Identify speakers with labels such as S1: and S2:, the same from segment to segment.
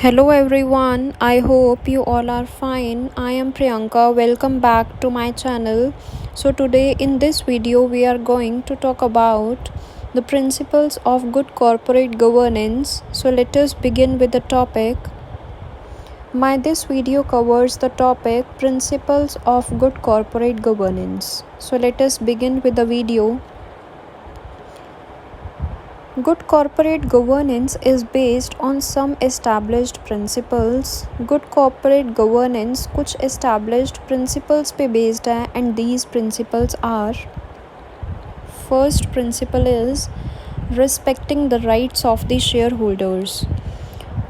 S1: Hello everyone, I hope you all are fine. I am Priyanka. Welcome back to my channel. So today in this video we are going to talk about the principles of good corporate governance. So let us begin with the topic. This video covers the topic principles of good corporate governance. So let us begin with the video. Good corporate governance is based on some established principles. Good corporate governance कुछ established principles पे based है and these principles are: first principle is respecting the rights of the shareholders.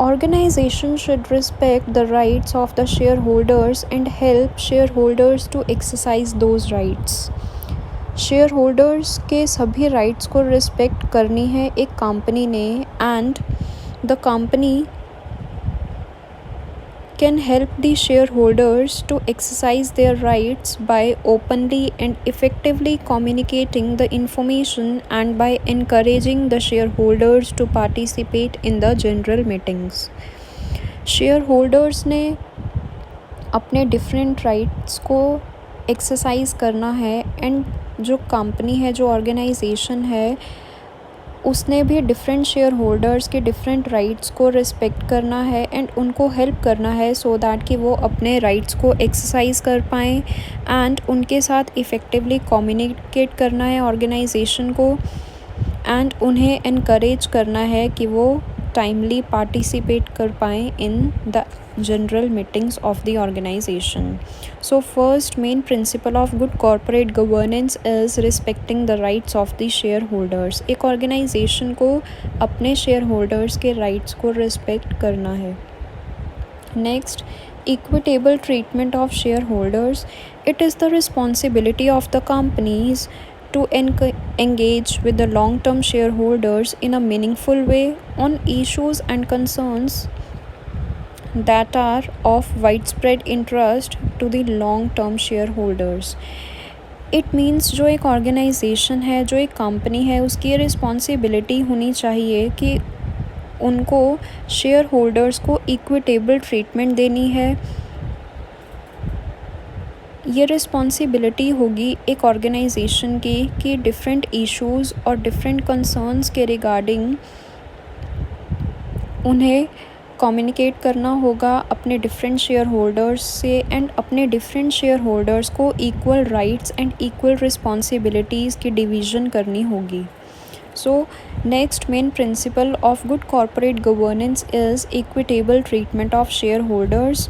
S1: Organization should respect the rights of the shareholders and help shareholders to exercise those rights. Share holders के सभी rights को respect करनी है एक company ने and the company can help the shareholders to exercise their rights by openly and effectively communicating the information and by encouraging the shareholders to participate in the general meetings. Shareholders ने अपने different rights को exercise करना है and जो company है, जो organisation है, उसने भी डिफरेंट शेयर होल्डर्स के डिफरेंट राइट्स को रिस्पेक्ट करना है एंड उनको हेल्प करना है सो दैट कि वो अपने राइट्स को एक्सरसाइज कर पाएँ एंड उनके साथ इफ़ेक्टिवली कम्युनिकेट करना है ऑर्गेनाइजेशन को एंड उन्हें इनकरेज करना है कि वो टाइमली पार्टिसिपेट कर पाएँ in the general meetings of the organization. So first main principle of good corporate governance is respecting the rights of the shareholders. एक organization को अपने shareholders के rights को respect करना है. Next, equitable treatment of shareholders. It is the responsibility of the companies to engage with the long-term shareholders in a meaningful way on issues and concerns that are of widespread interest to the long-term shareholders. It means जो एक organisation है, जो एक company है, उसकी ये responsibility होनी चाहिए कि उनको शेयर होल्डर्स को इक्विटेबल ट्रीटमेंट देनी है. ये रिस्पॉन्सिबिलिटी होगी एक ऑर्गेनाइजेशन की कि डिफरेंट इश्यूज़ और डिफरेंट कंसर्न्स के रिगार्डिंग उन्हें कम्युनिकेट करना होगा अपने डिफरेंट शेयर होल्डर्स से एंड अपने डिफरेंट शेयर होल्डर्स को equal rights and equal responsibilities की डिवीज़न करनी होगी. So next main principal of good corporate governance is equitable treatment of share holders.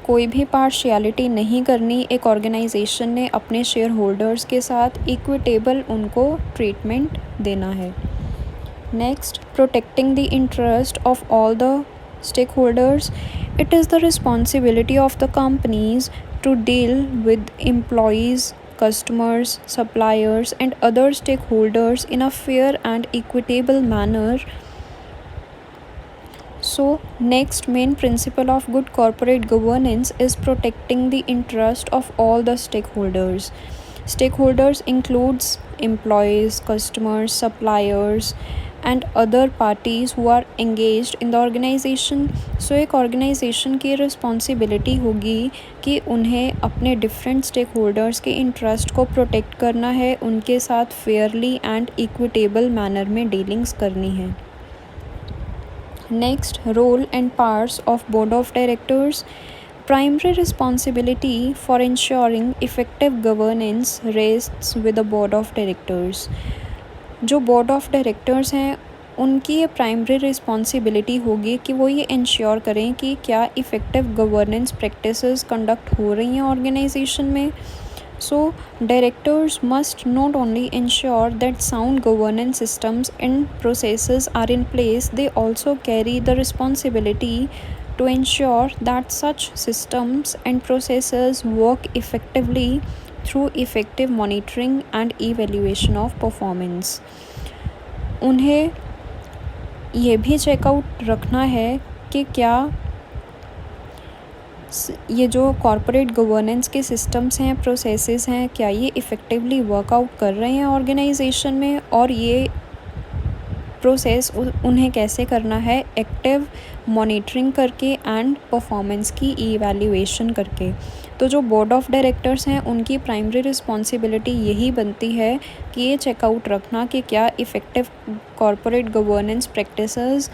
S1: कोई भी पार्शियलिटी नहीं करनी. एक ऑर्गेनाइजेशन ने अपने शेयर होल्डर्स के साथ इक्विटेबल उनको ट्रीटमेंट देना है. Next, protecting the interest of all the stakeholders. It is the responsibility of the companies to deal with employees, customers, suppliers, and other stakeholders in a fair and equitable manner. So, next main principle of good corporate governance is protecting the interest of all the stakeholders. Stakeholders includes employees, customers, suppliers, and other parties who are engaged in the organization. So एक organisation की responsibility होगी कि उन्हें अपने different stakeholders के interest को protect करना है, उनके साथ फेयरली एंड इक्विटेबल मैनर में डीलिंग्स करनी है. Next, role and parts of board of directors. Primary responsibility for ensuring effective governance rests with the board of directors. जो बोर्ड ऑफ डायरेक्टर्स हैं उनकी ये प्राइमरी रिस्पॉन्सिबिलिटी होगी कि वो ये इंश्योर करें कि क्या इफ़ेक्टिव गवर्नेंस प्रैक्टिसेस कंडक्ट हो रही हैं ऑर्गेनाइजेशन में. So directors must not only ensure that sound governance systems and processes are in place, they also carry the responsibility to ensure that such systems and processes work effectively through effective monitoring and evaluation of performance. उन्हें ये भी checkout रखना है कि क्या ये जो corporate governance के सिस्टम्स हैं, प्रोसेसेस हैं, क्या ये इफ़ेक्टिवली वर्कआउट कर रहे हैं ऑर्गेनाइजेशन में और ये प्रोसेस उन्हें कैसे करना है, एक्टिव मॉनिटरिंग करके एंड परफॉर्मेंस की इवैल्यूएशन करके। तो जो बोर्ड ऑफ डायरेक्टर्स हैं उनकी प्राइमरी रिस्पॉन्सिबिलिटी यही बनती है कि ये चेकआउट रखना कि क्या effective corporate governance practices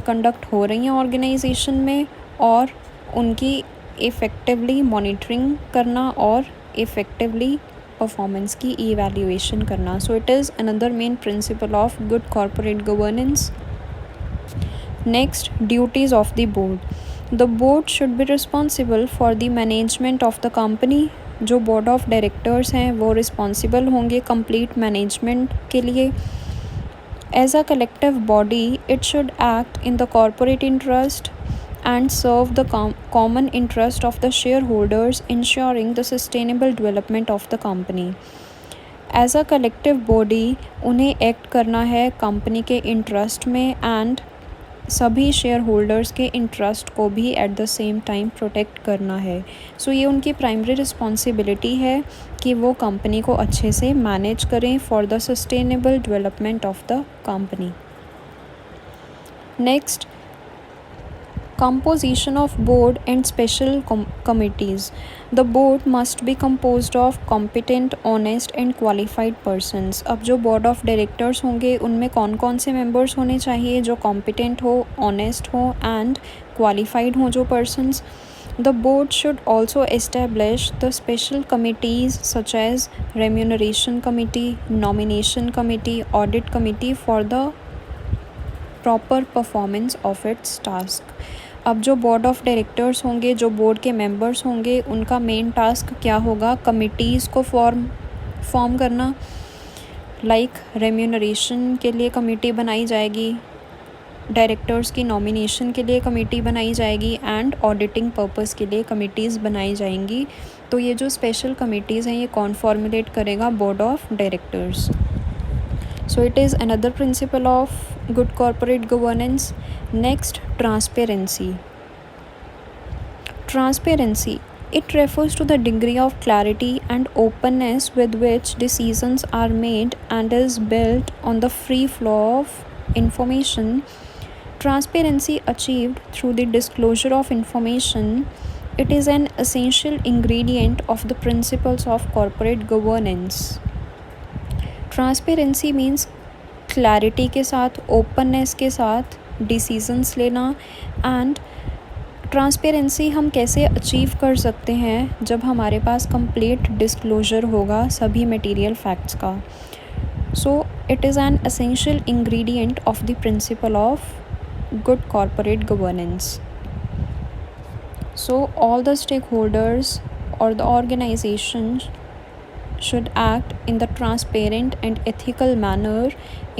S1: conduct हो रही हैं ऑर्गेनाइजेशन में, और उनकी इफ़ेक्टिवली मॉनिटरिंग करना और इफ़ेक्टिवली परफॉर्मेंस की इवैल्यूएशन करना। सो it is another main principal of good corporate governance. Next, duties of the board. The board should be responsible for the management of the company. जो board of directors हैं वो responsible होंगे complete management के लिए। As a collective body, it should act in the corporate interest and serve the common interest of the shareholders, ensuring the sustainable development of the company. As a collective body, उन्हें act करना है company के interest में and सभी share holders के interest को भी at the same time protect करना है। सो ये उनकी प्राइमरी रिस्पॉन्सिबिलिटी है कि वो कंपनी को अच्छे से मैनेज करें for the sustainable development of the company. Next, composition of board and special committees. The board must be composed of competent, honest and qualified persons. अब जो board of directors होंगे उनमें कौन कौन से members होने चाहिए, जो competent हो, honest हो and qualified हो जो persons. The board should also establish the special committees such as remuneration committee, nomination committee, audit committee for the proper performance of its task. अब जो बोर्ड ऑफ डायरेक्टर्स होंगे, जो board के members होंगे, उनका main task क्या होगा, committees को फॉर्म करना। लाइक रेम्यूनरेशन के लिए कमेटी बनाई जाएगी, डायरेक्टर्स की नॉमिनेशन के लिए कमेटी बनाई जाएगी एंड ऑडिटिंग पर्पस के लिए कमिटीज़ बनाई जाएंगी। तो ये जो स्पेशल कमिटीज़ हैं ये कौन फॉर्मुलेट करेगा, board of directors. So it is another principle of good corporate governance. Next, transparency. Transparency. It refers to the degree of clarity and openness with which decisions are made and is built on the free flow of information. Transparency achieved through the disclosure of information. It is an essential ingredient of the principles of corporate governance. Transparency means clarity के साथ, openness के साथ decisions लेना। And transparency हम कैसे achieve कर सकते हैं, जब हमारे पास कंप्लीट डिस्क्लोजर होगा सभी मटेरियल फैक्ट्स का। So it is an essential ingredient of the principle of good corporate governance. So all the stakeholders और the organisation should act in the transparent and ethical manner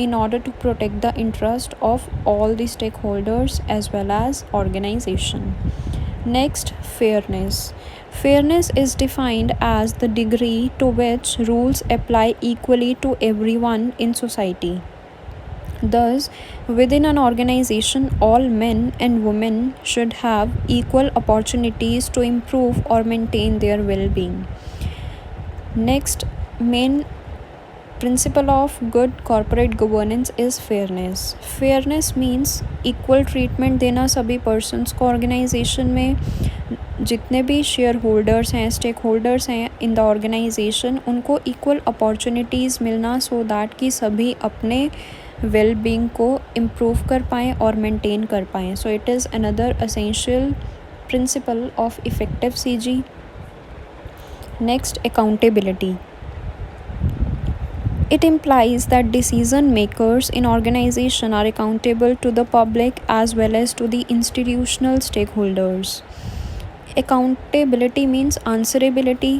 S1: in order to protect the interest of all the stakeholders as well as organization. Next, fairness. Fairness is defined as the degree to which rules apply equally to everyone in society. Thus, within an organization, all men and women should have equal opportunities to improve or maintain their well-being. Next main principle of good corporate governance is fairness. Fairness means equal treatment देना सभी persons को organization में। जितने भी share holders हैं, stake holders हैं in the organisation, उनको equal opportunities मिलना सो दैट कि सभी अपने वेल बीइंग को इम्प्रूव कर पाएँ और मेंटेन कर पाएँ। सो it is another essential principle of effective CG. Next, accountability. It implies that decision makers in organization are accountable to the public as well as to the institutional stakeholders. Accountability means answerability.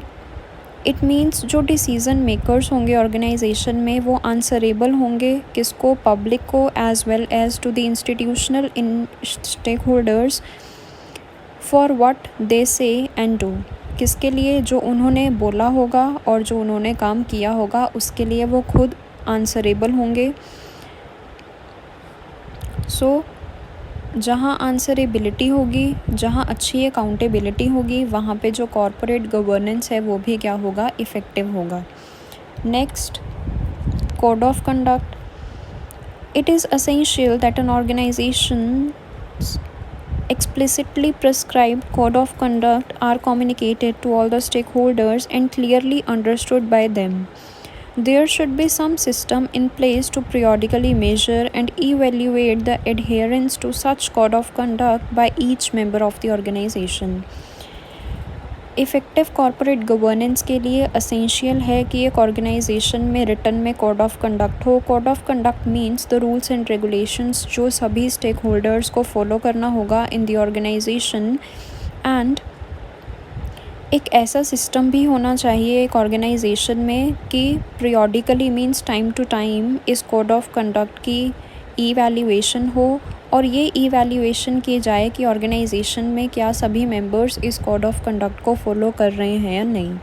S1: It means जो decision makers होंगे organization में वो answerable होंगे किसको, public को as well as to the institutional stakeholders for what they say and do. किसके लिए, जो उन्होंने बोला होगा और जो उन्होंने काम किया होगा उसके लिए वो खुद आंसरेबल होंगे। सो जहाँ आंसरेबिलिटी होगी, जहाँ अच्छी अकाउंटेबिलिटी होगी, वहाँ पे जो कॉरपोरेट गवर्नेंस है वो भी क्या होगा, इफ़ेक्टिव होगा। Next, code of conduct. It is essential that an organization's explicitly prescribed code of conduct are communicated to all the stakeholders and clearly understood by them. There should be some system in place to periodically measure and evaluate the adherence to such code of conduct by each member of the organization. Effective corporate governance के लिए essential है कि एक organisation में return में code of conduct हो. Code of conduct means the rules and regulations जो सभी स्टेक होल्डर्स को फॉलो करना होगा इन द ऑर्गेनाइजेशन. एंड एक ऐसा सिस्टम भी होना चाहिए एक ऑर्गेनाइजेशन में कि periodically means time to time इस कोड ऑफ कंडक्ट की इवैल्यूएशन हो और ये इवैल्यूएशन की जाए कि ऑर्गेनाइजेशन में क्या सभी मेंबर्स इस कोड ऑफ कंडक्ट को फॉलो कर रहे हैं या नहीं.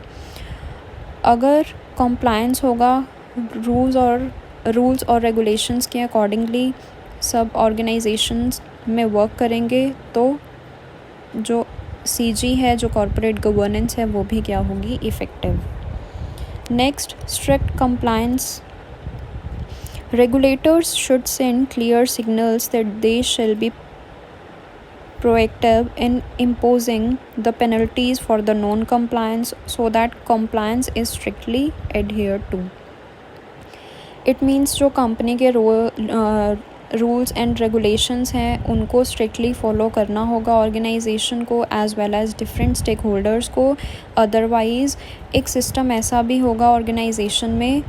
S1: अगर कंप्लायंस होगा रूल्स और रेगुलेशंस के अकॉर्डिंगली सब ऑर्गेनाइजेशंस में वर्क करेंगे तो जो सीजी है जो कॉर्पोरेट गवर्नेंस है वो भी क्या होगी effective. Next, strict compliance. Regulators should send clear signals that they shall be proactive in imposing the penalties for the non-compliance so that compliance is strictly adhered to. It means जो company के rules and regulations हैं उनको strictly follow करना होगा organisation को as well as different stakeholders को. Otherwise एक system ऐसा भी होगा ऑर्गेनाइजेशन में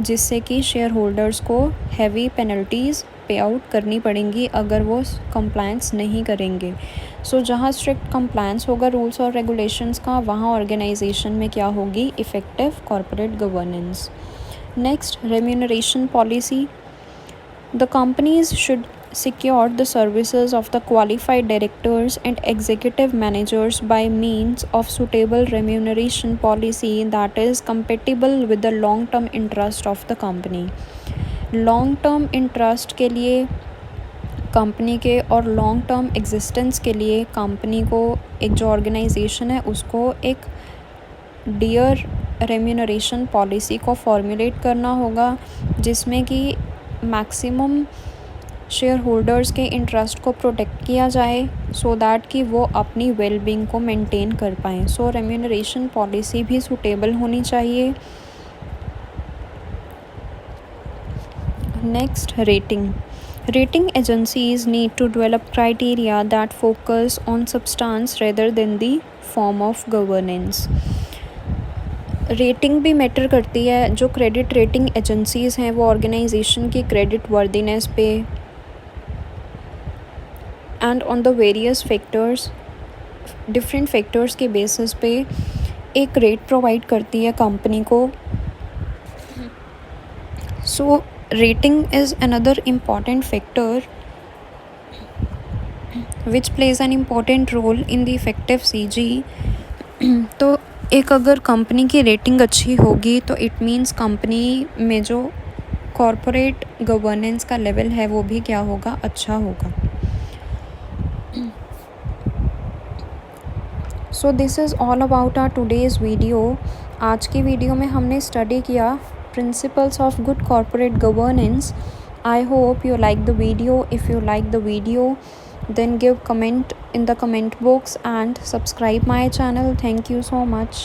S1: जिससे कि शेयर होल्डर्स को हैवी पेनल्टीज़ पे आउट करनी पड़ेंगी अगर वो कंप्लायंस नहीं करेंगे. सो जहाँ स्ट्रिक्ट कंप्लायंस होगा रूल्स और रेगुलेशंस का वहाँ ऑर्गेनाइजेशन में क्या होगी effective corporate governance. Next, remuneration policy. The companies should secure the services of the qualified directors and executive managers by means of suitable remuneration policy that is compatible with the long-term interest of the company. long-term interest के लिए company के और long term existence के लिए company को एक जो organisation है उसको एक डियर रेम्यूनरेशन पॉलिसी को फॉर्मुलेट करना होगा जिसमें कि मैक्सिमम शेयर होल्डर्स के इंटरेस्ट को प्रोटेक्ट किया जाए सो दैट कि वो अपनी वेलबींग को मेंटेन कर पाएँ. सो रेम्यूनरेशन पॉलिसी भी सूटेबल होनी चाहिए. Next, rating. Rating agencies need to develop criteria that focus on substance rather than the form of governance. Rating भी मैटर करती है. जो क्रेडिट रेटिंग एजेंसीज़ हैं वो ऑर्गेनाइजेशन की क्रेडिट वर्दीनेस पे and on the various factors different factors के basis पे एक रेट प्रोवाइड करती है कंपनी को. So rating is another important factor which plays an important role in the effective CG. तो एक अगर कंपनी की रेटिंग अच्छी होगी तो इट मीन्स कंपनी में जो कॉर्पोरेट गवर्नेंस का लेवल है वो भी क्या होगा अच्छा होगा. So this is all about our today's video. आज की वीडियो में हमने स्टडी किया principles of good corporate governance. I hope you like the video. If you like the video, then give comment in the comment box and subscribe my channel. Thank you so much.